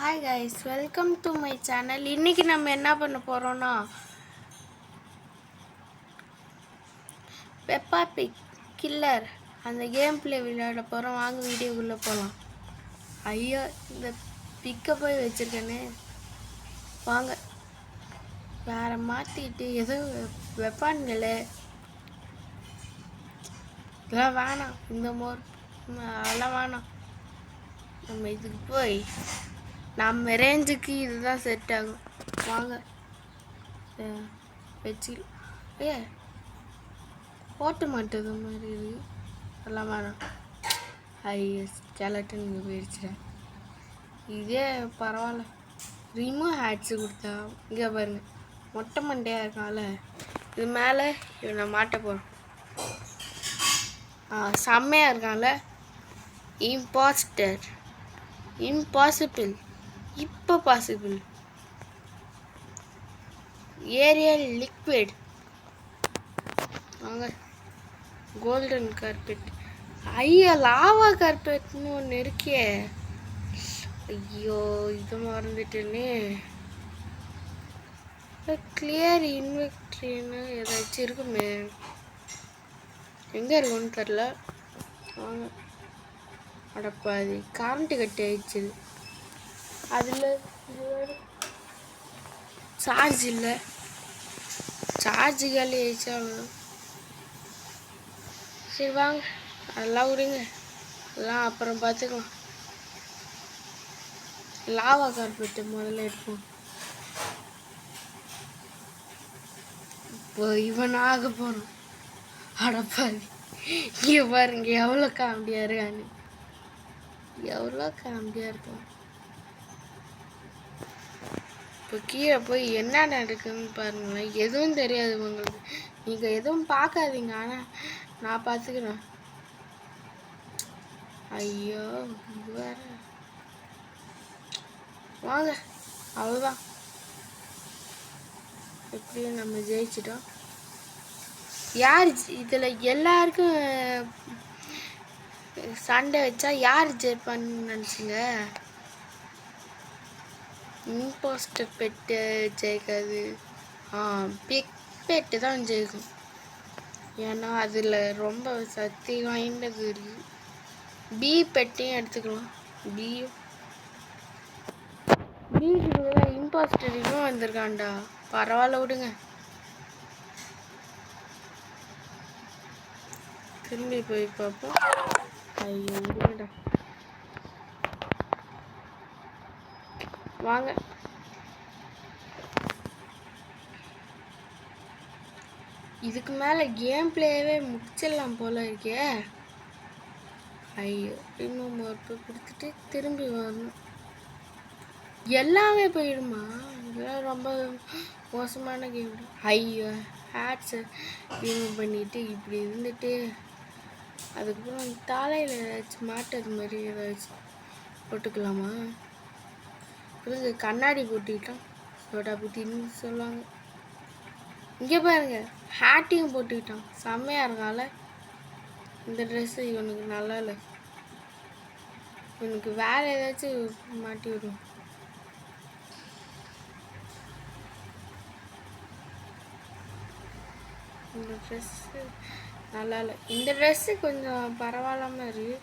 Hi guys, welcome to my channel. இன்றைக்கி நம்ம என்ன பண்ண போகிறோன்னா பெப்பா பிக் கில்லர் அந்த கேம் பிளே விளையாட போகிறோம். வாங்க வீடியோக்குள்ளே போகலாம். ஐயோ, இந்த பிக்கை போய் வச்சுருக்கேனே. வாங்க வேறு மாற்றிட்டு ஏதோ வெப்பான்களே, இதெல்லாம் வேணாம். இந்த மோர் அதெல்லாம் வேணாம். நம்ம இதுக்கு போய் நம்ம ரேஞ்சுக்கு இதுதான் செட் ஆகும். வாங்க வச்சு ஓட்ட மாட்டது மாதிரி இருக்கு. அதெல்லாம் வேணாம். ஐயோ, ஸ்கெலட்டன் இங்கே போயிடுச்சுடா. இதே பரவாயில்ல. ரிமூவ் ஹேட்ஸு கொடுத்தா இங்கே பாருங்க, மொட்டை மண்டையாக இருக்கான்ல, இது மேலே இவனை மாட்ட போகிறோம். செம்மையாக இருக்கான்ல. இம்பாஸ்டர், இம்பாசிபிள், இப்போ பாசிபிள். Aerial liquid. வாங்க கோல்டன் கார்பெட். ஐயோ, லாவா கார்பெட்னு ஒன்று இருக்கே. ஐயோ, இது மறந்துட்டேனே. கிளியர் இன்வெக்ட்ரின்னு ஏதாச்சும் இருக்குமே, எங்கே இருக்குன்னு தெரில. வாங்க. அடப்பாதி, கரண்ட்டு கட்டி ஆயிடுச்சு. அதில் சார்ஜ் இல்லை. சார்ஜ் காலி ஆயிடுச்சு. சரி வாங்க, அதெல்லாம் விடுங்க, அதெல்லாம் அப்புறம் பார்த்துக்கலாம். லாவா கார்பெட்டு முதல்ல எடுப்போம். இப்போ இவன் ஆக போகிறோம். அடப்பாதி, இங்கே பாருங்க எவ்வளோ காமெடியாக இருக்கான்னு. எவ்வளோ காமெடியாக இருக்கும். இப்போ கீழே போய் என்ன நடக்குதுன்னு பாருங்களேன். எதுவும் தெரியாது உங்களுக்கு, நீங்கள் எதுவும் பார்க்காதீங்க, ஆனால் நான் பார்த்துக்கிறேன். ஐயோ, வேற வாங்க, அவ்வளோதான். எப்படியும் நம்ம ஜெயிச்சிட்டோம். யார் இதில் எல்லாருக்கும் சண்டை வச்சா யார் ஜெயிப்பான்னு நினச்சிங்க? இம்போஸ்டர் பெட்டு ஜெயிக்காது, பிக் பெட்டு தான் ஜெயிக்கும். ஏன்னா அதில் ரொம்ப சக்தி வாய்ந்தது இருக்குது. பி பெட்டையும் எடுத்துக்கலாம். பிக்கு இம்போஸ்டர் இன்னும் வந்திருக்கான்டா. பரவாயில்ல, விடுங்க. திரும்பி போய் பார்ப்போம். ஐயோ, விடுங்கடா. வாங்க. இதுக்கு மேலே கேம் பிளேவே முடிச்சிடலாம் போல இருக்கே. ஐயோ, இன்னும் ஒரு கொடுத்துட்டு திரும்பி வரணும். எல்லாமே போயிடுமா? இதெல்லாம் ரொம்ப மோசமான கேம். ஐயோ, ஹேட்ஸை ரிமூவ் பண்ணிட்டு இப்படி இருந்துட்டு அதுக்கப்புறம் தலையில் ஏதாச்சும் மாட்டது மாதிரி ஏதாச்சும் போட்டுக்கலாமா? பிறகு கண்ணாடி போட்டுக்கிட்டோம், சோடா புட்டின்னு சொல்லுவாங்க. இங்கே பாருங்க, ஹேட்டையும் போட்டுக்கிட்டான். செம்மையாக இருக்கால. இந்த ட்ரெஸ்ஸு இவனுக்கு நல்லா இல்லை. இவனுக்கு வேறு ஏதாச்சும் மாட்டி விடும். இந்த ட்ரெஸ்ஸு நல்லா இல்லை. இந்த ட்ரெஸ்ஸு கொஞ்சம் பரவாயில்லாமல் இருக்கு.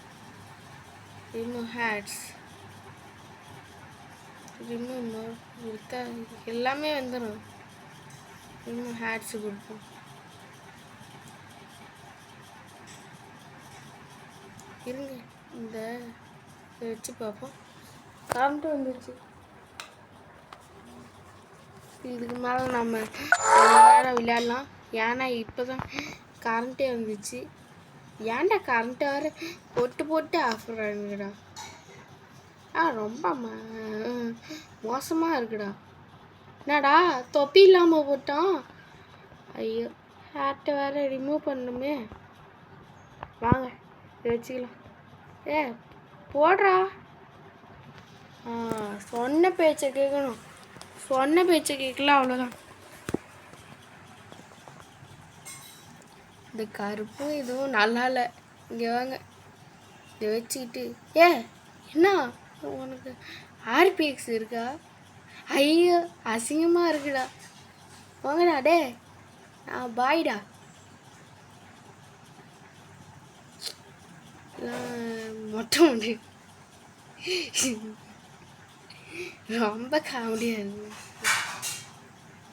ரிமூவ் ஹேட்ஸ், ரிமூவ் கொடுத்தா எல்லாமே வந்துடும். ரிமூவ் ஹேட்ஸு கொடுப்போம். இருங்க, இந்த வச்சு பார்ப்போம். கரண்ட்டு வந்துடுச்சு. இதுக்கு மேலே நம்ம நேரம் விளையாடலாம். ஏன்னா இப்போ தான் கரண்ட்டே வந்துச்சு. ஏன்டா கரண்ட்டை வர போட்டு ஆஃப் பண்ணுங்கடா. ரொம்ப மோசமாக இருக்குடா. என்னடா தொப்பி இல்லாமல் போட்டோம். ஐயோ, ஹேட்டை வேறு ரிமூவ் பண்ணணுமே. வாங்க வச்சுக்கலாம். போடுறா. சொன்ன பேச்சை கேட்கணும். சொன்ன பேச்சை கேட்கல, அவ்வளோதான். இந்த கருப்பும் இதுவும் நல்லா இல்லை. இங்கே வாங்க, இதை வச்சுக்கிட்டு என்ன உனக்கு ஆர்பிஎக்ஸ் இருக்கா? ஐயோ அசிங்கமாக இருக்குடா. வாங்கடா டே. பாய்டா. மொட்டை முடி ரொம்ப காமெடியாக இருக்கு.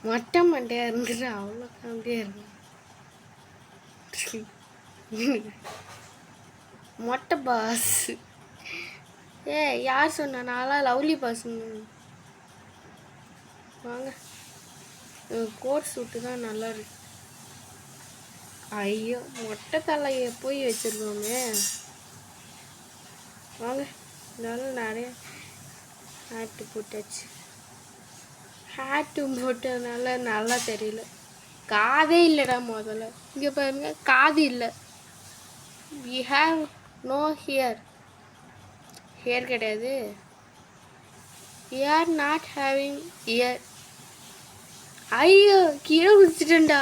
மொட்டை மண்டையாக இருந்துட்டு அவ்வளோ காமெடியாக இருக்கு. மொட்டை பாஸ். யார் சொன்னா? நான்லாம் லவ்லி பாஸ்ன்னு. வாங்க, கோட் சூட்டு தான் நல்லா இருக்கு. ஐயோ மொட்டை தலையை போய் வச்சிருக்கோமே. வாங்க, இருந்தாலும் நிறைய ஹேட்டு போட்டாச்சு. ஹேட்டும் போட்டதுனால நல்லா தெரியல. காதே இல்லைடா முதல்ல. இங்கே பாருங்க, காது இல்லை. we have no hair. Hair கிடையாது. we are not having ear. ஐயோ கீழே குதிச்சிட்டேன்டா.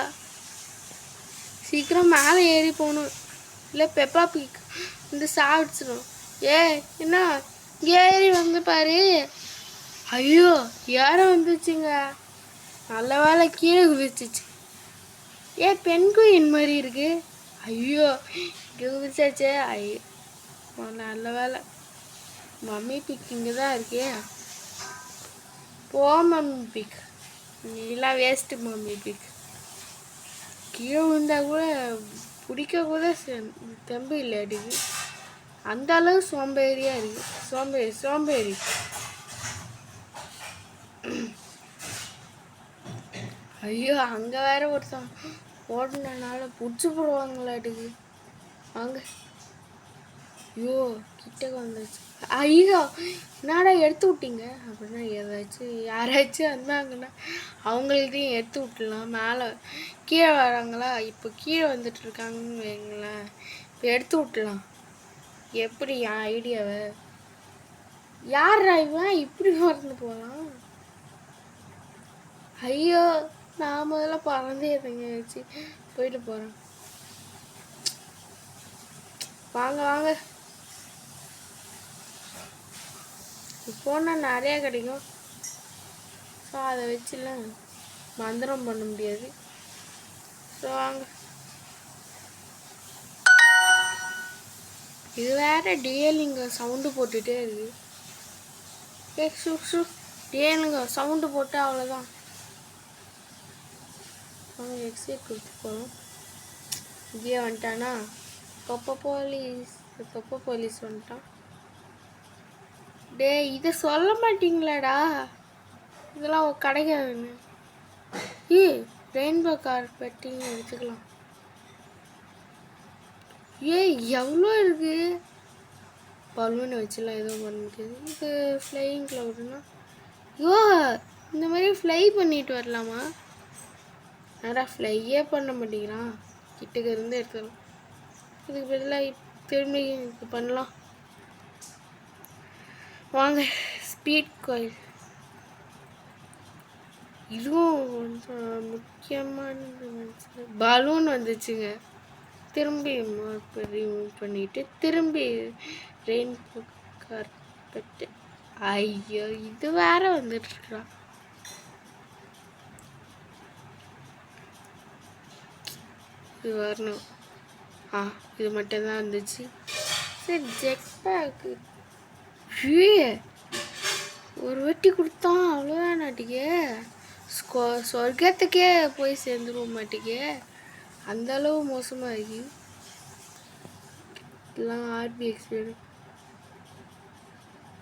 சீக்கிரம் மேலே ஏறி போகணும், இல்லை பெப்பா பிக் வந்து சாப்பிடுச்சிடும். என்ன ஏறி வந்து பாரு. ஐயோ ஏற வந்துச்சுங்க. நல்ல வேலை கீழே குதிச்சிச்சு. பெண்குயின் மாதிரி இருக்கு. ஐயோ இங்கே குதிச்சாச்சே. ஐயோ நல்ல வேலை. மம்மி பிக் இங்கே தான் இருக்கே. போ மம்மி பிக், நீலாம் வேஸ்ட்டு மம்மி பிக். கீழே விழுந்தா கூட பிடிக்க கூட தெம்பு இல்லை அடிக்கு. அந்த அளவு சோம்பேறியாக இருக்கு. சோம்பேறி. ஐயோ அங்கே வேற ஒருத்தன் ஓடுனனால பிடிச்சி போடுவாங்களாட்டுக்கு. வாங்க. ஐயோ கிட்ட வந்துச்சு. ஐயோ என்னடா எடுத்து விட்டீங்க அப்படின்னா, யாராச்சும் வந்தாங்கன்னா அவங்கள்ட்டையும் எடுத்து விட்டுலாம். மேலே கீழே வராங்களா, இப்போ கீழே வந்துட்டு இருக்காங்கன்னு வைங்களேன், இப்போ எடுத்து விட்டுலாம். எப்படி என் ஐடியாவை? யாரா இவன் இப்படி மறந்து போகலாம்? ஐயோ நான் முதல்ல பறந்து எதங்க வச்சு போயிட்டு போகிறேன். வாங்க போனால் நிறையா கிடைக்கும். ஸோ அதை வச்சுலாம் மந்திரம் பண்ண முடியாது. ஸோ வாங்க. இது வேற டிஎல்லிங்க சவுண்டு போட்டுகிட்டே இருக்கு. டிஎல்லிங்க சவுண்டு போட்டு அவ்வளோதான். அவங்க எக்ஸைட் கொடுத்து போகிறோம். இதே வந்துட்டானா தொப்பை போலீஸ் வந்துட்டான். டே இதை சொல்ல மாட்டிங்களாடா, இதெல்லாம் கிடைக்காதுன்னு. ரெயின்போ கார்பெட்டிங் எடுத்துக்கலாம். எவ்வளோ இருக்கு. பலூனை வச்சுலாம் எதுவும் பண்ண முடியாது. இது ஃப்ளையிங் க்ளவுட்னா இந்த மாதிரி ஃப்ளை பண்ணிட்டு வரலாமா? நேரா ஃப்ளையே பண்ண மாட்டேங்கிறான். கிட்டக்க இருந்து எடுத்துக்கலாம். இதுக்கு பதிலாக திரும்பி இது பண்ணலாம். வாங்க. ஸ்பீட் கோயில் இதுவும் கொஞ்சம் முக்கியமானது. பலூன் வந்துச்சுங்க. திரும்பி ரிமூவ் பண்ணிட்டு திரும்பி ரெயின்போ கார்பெட்டு. ஐயோ இது வேற வந்துட்டு இருக்கா. இது வரணும். இது மட்டும்தான் வந்துச்சு. சரி ஜெட் பேக்கு ஒரு வெட்டி கொடுத்தான் அவ்வளோதான். நாட்டிக்கே சொர்க்கத்துக்கே போய் சேர்ந்துருவோம் மாட்டிக்கே. அந்த அளவு மோசமாக இருக்கு. இதெல்லாம் ஆர்பிஎக்ஸ் வேணும்.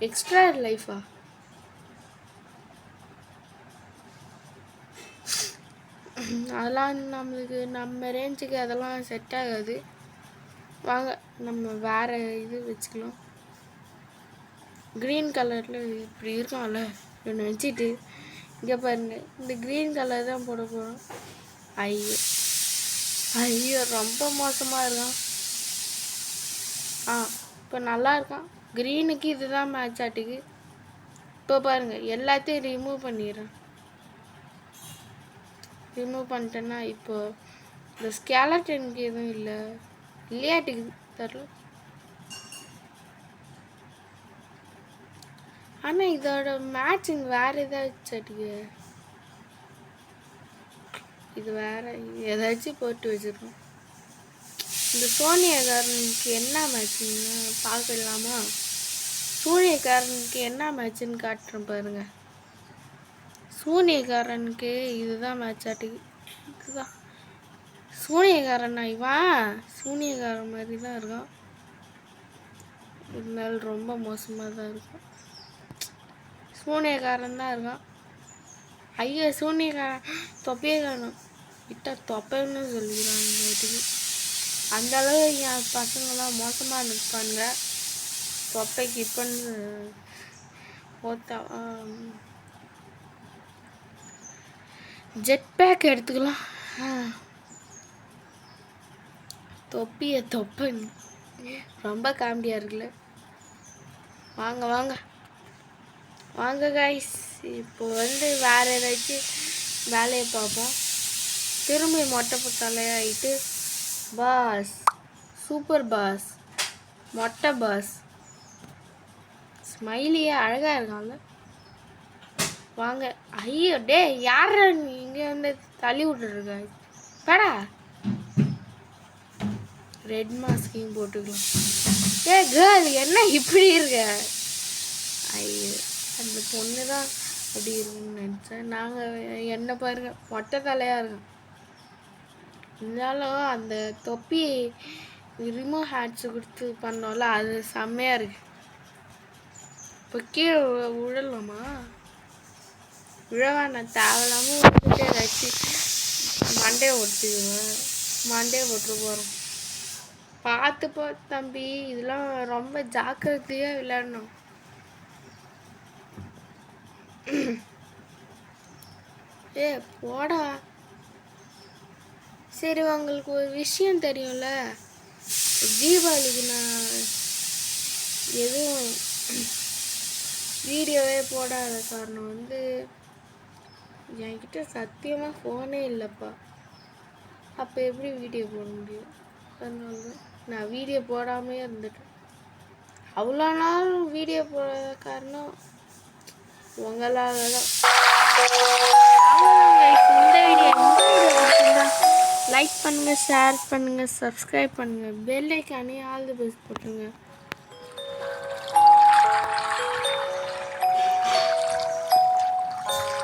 எக்ஸ்ட்ரா லைஃபா? அதெல்லாம் நம்மளுக்கு நம்ம ரேஞ்சுக்கு அதெல்லாம் செட் ஆகாது. வாங்க நம்ம வேறு இது வச்சுக்கலாம். க்ரீன் கலரில் இப்படி இருக்கான்ல ஒன்று வச்சுட்டு இங்கே பாருங்க, இந்த க்ரீன் கலர் தான் போட போகிறோம். ஐயோ ரொம்ப மோசமாக இருக்கான். இப்போ நல்லா இருக்கான். க்ரீனுக்கு இதுதான் மேட்ச் ஆட்டுக்கு. இப்போ பாருங்கள் எல்லாத்தையும் ரிமூவ் பண்ணிடுறேன். ரிமூவ் பண்ணிட்டேன்னா இப்போ இந்த ஸ்கெலட்டனுக்கு எதுவும் இல்லையாட்டுக்கு தரல. ஆனால் இதோட மேட்சிங் வேறு ஏதாச்சும் இது வேறு ஏதாச்சும் போட்டு வச்சிருக்கோம். இந்த சோனியக்காரனுக்கு என்ன மேட்சுன்னு பார்க்கலாமா? சூனியக்காரனுக்கு என்ன மேட்சுன்னு காட்டுறேன் பாருங்க. சூனியக்காரனுக்கு இதுதான் மேட்சாட்டி. இதுதான் சூனியக்காரன். இவன் சூனியக்காரன் மாதிரி தான் இருக்கும், இருந்தாலும் ரொம்ப மோசமாக தான் இருக்கும். சூனியக்காரன் தான் இருக்கான். ஐயோ சூனியக்காரன் தொப்பையே காணும். கிட்ட தொப்பைன்னு சொல்லிக்கிறாங்க வீட்டுக்கு. அந்தளவு என் பசங்களாம் மோசமாக நிற்பானுங்க. தொப்பைக்கு இப்போன்னு ஓத்தா ஜெட் பேக் எடுத்துக்கலாம். தொப்பைன்னு ரொம்ப காமெடியாக இருக்குல்ல. வாங்க வாங்க வாங்க கைஸ், இப்போ வேறு ஏதாச்சும் வேலையை பார்ப்போம். திரும்பி மொட்டை தலையாயிட்டு பாஸ், சூப்பர் பாஸ், மொட்டை பாஸ், ஸ்மைலியே அழகாக இருக்கான்ல. வாங்க. ஐயோ டே யார நீ இங்கே தள்ளி விட்டுருக்க படா. ரெட் மாஸ்கையும் போட்டுக்கலாம். ஏ கேர்ள் என்ன இப்படி இருக்க? ஐயோ அந்த பொண்ணு தான் அப்படி இருக்குன்னு நினச்சேன். நாங்கள் என்ன பாருங்க மொட்டை தலையாக இருக்கோம். இருந்தாலும் அந்த தொப்பி ரிமூவ் ஹேட்ஸு கொடுத்து பண்ணோம்ல, அது செம்மையாக இருக்கு. இப்போ கீழே விழலாமா? விழவா நான் தேவையில்லாமல் விட்டுட்டு ஏதாச்சும் மண்டையை ஒட்டுக்குவேன். மண்டையை ஒட்டு போகிறோம். பார்த்துப்போ தம்பி, இதெல்லாம் ரொம்ப ஜாக்கிரதையாக விளையாடணும். ஏ போடா. சரி உங்களுக்கு ஒரு விஷயம் தெரியும்ல, தீபாவளிக்கு நான் எதுவும் வீடியோவே போடாத காரணம் என்கிட்ட சத்தியமாக ஃபோனே இல்லைப்பா. அப்போ எப்படி வீடியோ போட முடியும்? அதனால தான் நான் வீடியோ போடாமே இருந்துட்டேன். அவ்வளோ நாள் வீடியோ போடாத காரணம் உங்களால் தான். இந்த வீடியோ லைக் பண்ணுங்கள், ஷேர் பண்ணுங்கள், சப்ஸ்கிரைப் பண்ணுங்கள், பெல் ஐக்கானே ஆல் தி பெஸ்ட் போட்டுருங்க.